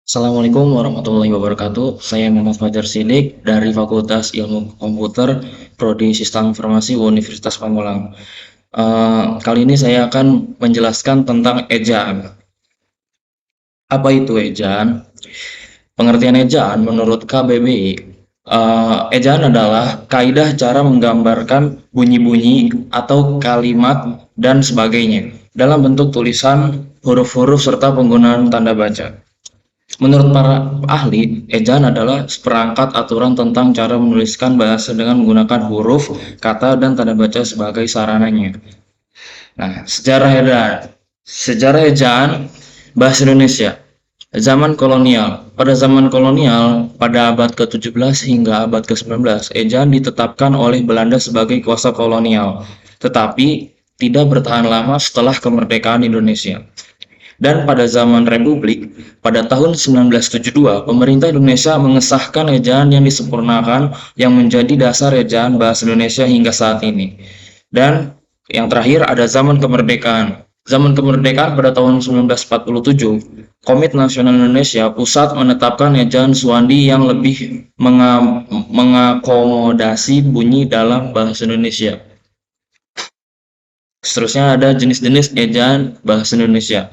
Assalamualaikum warahmatullahi wabarakatuh. Saya Muhammad Fajar Sidik dari Fakultas Ilmu Komputer, Prodi Sistem Informasi Universitas Pamulang. Kali ini saya akan menjelaskan tentang ejaan. Apa itu ejaan? Pengertian ejaan menurut KBBI, ejaan adalah kaidah cara menggambarkan bunyi-bunyi atau kalimat dan sebagainya dalam bentuk tulisan, huruf-huruf, serta penggunaan tanda baca. Menurut para ahli, ejaan adalah seperangkat aturan tentang cara menuliskan bahasa dengan menggunakan huruf, kata, dan tanda baca sebagai sarananya. Nah, sejarah ejaan bahasa Indonesia. Zaman kolonial. Pada zaman kolonial, pada abad ke-17 hingga abad ke-19, ejaan ditetapkan oleh Belanda sebagai kuasa kolonial, tetapi tidak bertahan lama setelah kemerdekaan Indonesia. Dan pada zaman Republik, pada tahun 1972, pemerintah Indonesia mengesahkan ejaan yang disempurnakan yang menjadi dasar ejaan bahasa Indonesia hingga saat ini. Dan yang terakhir ada zaman kemerdekaan. Zaman kemerdekaan pada tahun 1947, Komite Nasional Indonesia Pusat menetapkan ejaan Suwandi yang lebih mengakomodasi bunyi dalam bahasa Indonesia. Seterusnya ada jenis-jenis ejaan bahasa Indonesia.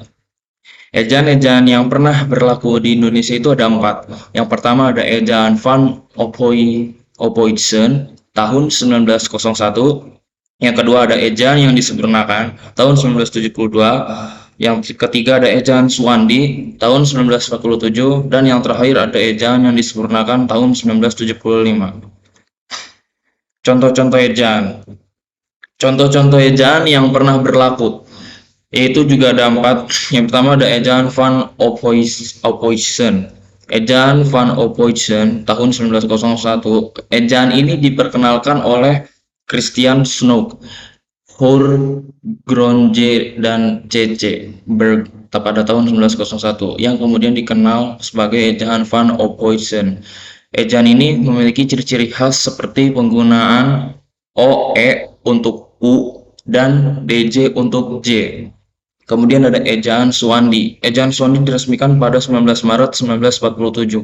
Ejaan-ejaan yang pernah berlaku di Indonesia itu ada 4. Yang pertama ada ejaan Van Oppoidsen tahun 1901. Yang kedua ada ejaan yang disempurnakan tahun 1972. Yang ketiga ada ejaan Suwandi tahun 1947. Dan yang terakhir ada ejaan yang disempurnakan tahun 1975. Contoh-contoh ejaan. Contoh-contoh ejaan yang pernah berlaku yaitu juga ada 4. Yang pertama ada ejaan Van Oppoidsen. Ejaan Van Oppoidsen tahun 1901. Ejaan ini diperkenalkan oleh Christian Snoek, Gronje, dan C.C. Berg pada tahun 1901 yang kemudian dikenal sebagai ejaan Van Oppoidsen. Ejaan ini memiliki ciri-ciri khas seperti penggunaan OE untuk U dan DJ untuk J. Kemudian ada ejaan Suwandi. Ejaan Suwandi diresmikan pada 19 Maret 1947.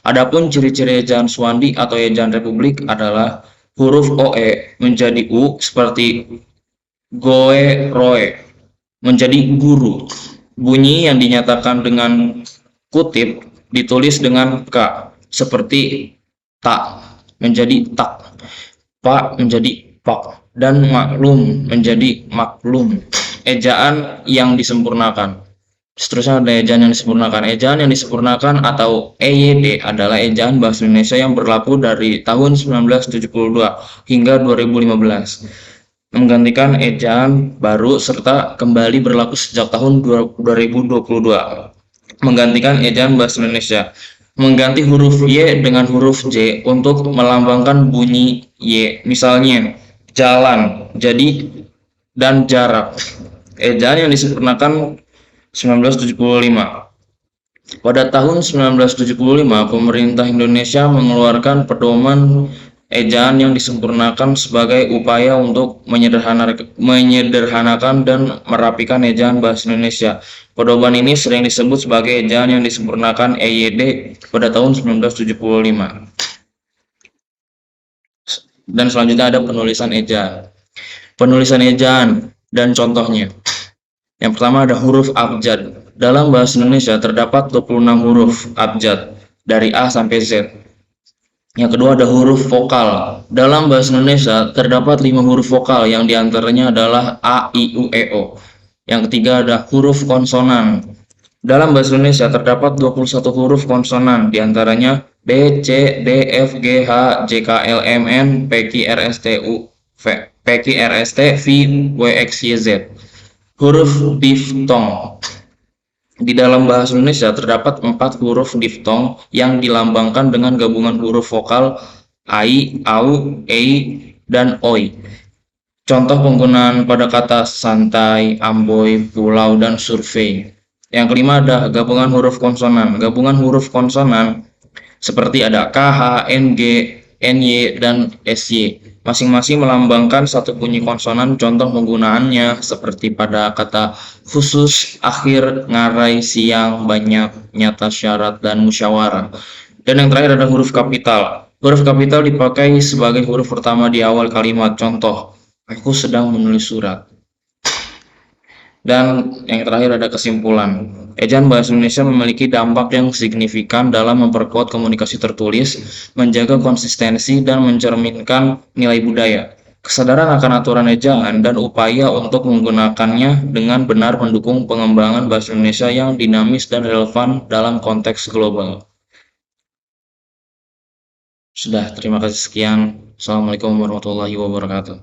Adapun ciri-ciri ejaan Suwandi atau ejaan Republik adalah huruf OE menjadi U seperti goe roe, menjadi guru. Bunyi yang dinyatakan dengan kutip ditulis dengan K seperti tak menjadi tak, pak menjadi pak, dan maklum menjadi maklum. Ejaan yang disempurnakan. Seterusnya ada ejaan yang disempurnakan. Ejaan yang disempurnakan atau EYD adalah ejaan bahasa Indonesia yang berlaku dari tahun 1972 hingga 2015, menggantikan ejaan baru serta kembali berlaku sejak tahun 2022, menggantikan ejaan bahasa Indonesia. Mengganti huruf Y dengan huruf J untuk melambangkan bunyi Y. Misalnya, jalan jadi dan jarak. Ejaan yang disempurnakan 1975. Pada tahun 1975, pemerintah Indonesia mengeluarkan pedoman ejaan yang disempurnakan sebagai upaya untuk menyederhanakan dan merapikan ejaan bahasa Indonesia. Pedoman ini sering disebut sebagai ejaan yang disempurnakan EYD pada tahun 1975. Dan selanjutnya ada penulisan ejaan. Penulisan ejaan dan contohnya. Yang pertama ada huruf abjad. Dalam bahasa Indonesia terdapat 26 huruf abjad dari A sampai Z. Yang kedua ada huruf vokal. Dalam bahasa Indonesia terdapat 5 huruf vokal yang diantaranya adalah A, I, U, E, O. Yang ketiga ada huruf konsonan. Dalam bahasa Indonesia terdapat 21 huruf konsonan diantaranya B, C, D, F, G, H, J, K, L, M, N, P, Q, R, S, T, U, V, P, Q, R, S, T, V, W, X, Y, Z. Huruf diftong. Di dalam bahasa Indonesia terdapat 4 huruf diftong yang dilambangkan dengan gabungan huruf vokal ai, au, ei, dan oi. Contoh penggunaan pada kata santai, amboi, pulau, dan survei. Yang kelima ada gabungan huruf konsonan. Gabungan huruf konsonan seperti ada K, H, N, G, NY, dan SY. Masing-masing melambangkan satu bunyi konsonan. Contoh penggunaannya seperti pada kata khusus, akhir, ngarai, siang, banyak, nyata, syarat, dan musyawarah. Dan yang terakhir ada huruf kapital. Huruf kapital dipakai sebagai huruf pertama di awal kalimat. Contoh, aku sedang menulis surat. Dan yang terakhir ada kesimpulan. Ejaan bahasa Indonesia memiliki dampak yang signifikan dalam memperkuat komunikasi tertulis, menjaga konsistensi, dan mencerminkan nilai budaya. Kesadaran akan aturan ejaan dan upaya untuk menggunakannya dengan benar mendukung pengembangan bahasa Indonesia yang dinamis dan relevan dalam konteks global. Sudah, terima kasih sekian. Assalamualaikum warahmatullahi wabarakatuh.